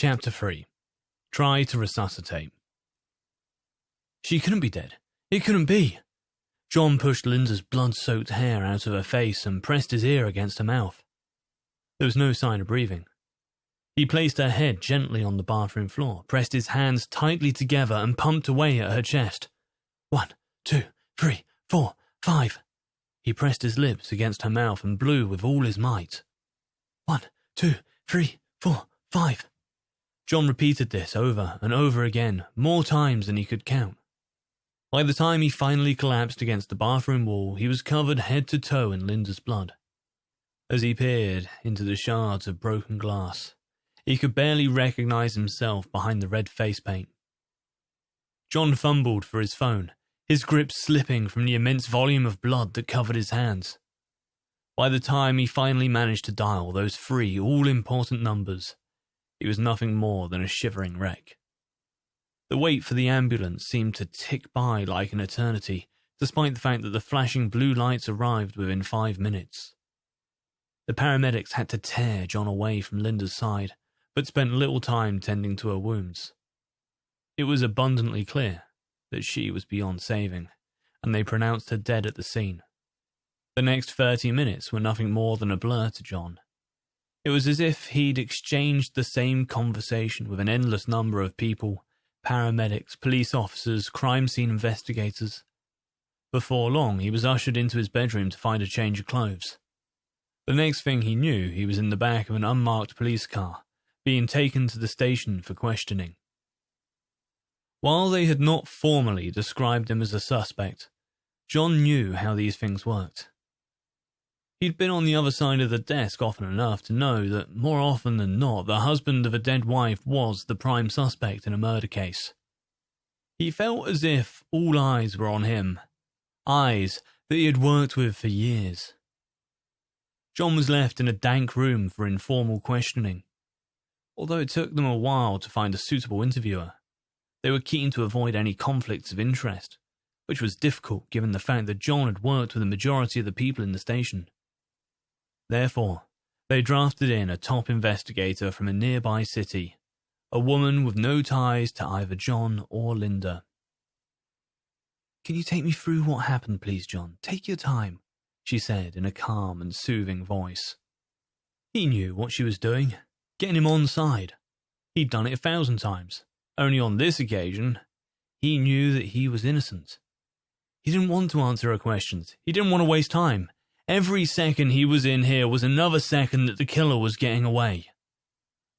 Chapter 3. Try to resuscitate. She couldn't be dead. It couldn't be. John pushed Linda's blood-soaked hair out of her face and pressed his ear against her mouth. There was no sign of breathing. He placed her head gently on the bathroom floor, pressed his hands tightly together and pumped away at her chest. 1, 2, 3, 4, 5. He pressed his lips against her mouth and blew with all his might. 1, 2, 3, 4, 5. John repeated this over and over again, more times than he could count. By the time he finally collapsed against the bathroom wall, he was covered head to toe in Linda's blood. As he peered into the shards of broken glass, he could barely recognize himself behind the red face paint. John fumbled for his phone, his grip slipping from the immense volume of blood that covered his hands. By the time he finally managed to dial those 3 all-important numbers, he was nothing more than a shivering wreck. The wait for the ambulance seemed to tick by like an eternity, despite the fact that the flashing blue lights arrived within 5 minutes. The paramedics had to tear John away from Linda's side, but spent little time tending to her wounds. It was abundantly clear that she was beyond saving, and they pronounced her dead at the scene. The next 30 minutes were nothing more than a blur to John. It was as if he'd exchanged the same conversation with an endless number of people, paramedics, police officers, crime scene investigators. Before long, he was ushered into his bedroom to find a change of clothes. The next thing he knew, he was in the back of an unmarked police car, being taken to the station for questioning. While they had not formally described him as a suspect, John knew how these things worked. He'd been on the other side of the desk often enough to know that more often than not, the husband of a dead wife was the prime suspect in a murder case. He felt as if all eyes were on him, eyes that he had worked with for years. John was left in a dank room for informal questioning. Although it took them a while to find a suitable interviewer, they were keen to avoid any conflicts of interest, which was difficult given the fact that John had worked with the majority of the people in the station. Therefore, they drafted in a top investigator from a nearby city, a woman with no ties to either John or Linda. "Can you take me through what happened, please, John? Take your time," she said in a calm and soothing voice. He knew what she was doing, getting him on side. He'd done it 1,000 times. Only on this occasion, he knew that he was innocent. He didn't want to answer her questions. He didn't want to waste time. Every second he was in here was another second that the killer was getting away.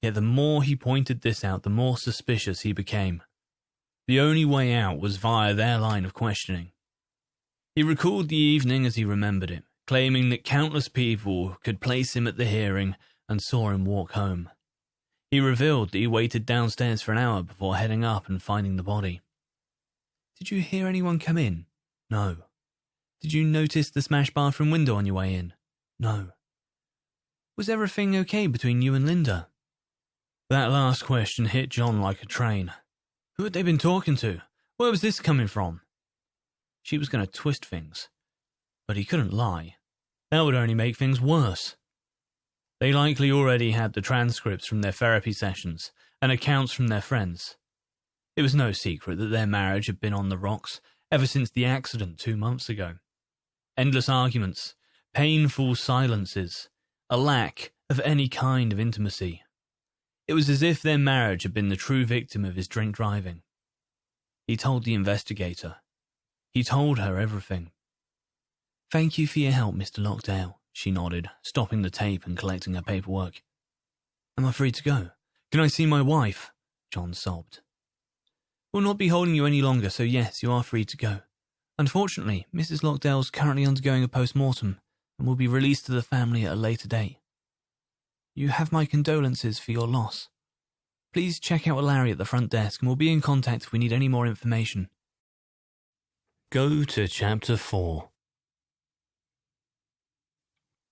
Yet the more he pointed this out, the more suspicious he became. The only way out was via their line of questioning. He recalled the evening as he remembered it, claiming that countless people could place him at the hearing and saw him walk home. He revealed that he waited downstairs for an hour before heading up and finding the body. "Did you hear anyone come in?" "No." "Did you notice the smashed bathroom window on your way in?" "No." "Was everything okay between you and Linda?" That last question hit John like a train. Who had they been talking to? Where was this coming from? She was going to twist things, but he couldn't lie. That would only make things worse. They likely already had the transcripts from their therapy sessions and accounts from their friends. It was no secret that their marriage had been on the rocks ever since the accident 2 months ago. Endless arguments, painful silences, a lack of any kind of intimacy. It was as if their marriage had been the true victim of his drink driving. He told the investigator. He told her everything. "Thank you for your help, Mr. Lockdale," she nodded, stopping the tape and collecting her paperwork. "Am I free to go? Can I see my wife?" John sobbed. "We'll not be holding you any longer, so yes, you are free to go. Unfortunately, Mrs. Lockdale is currently undergoing a post-mortem and will be released to the family at a later date. You have my condolences for your loss. Please check out with Larry at the front desk and we'll be in contact if we need any more information." Go to Chapter 4.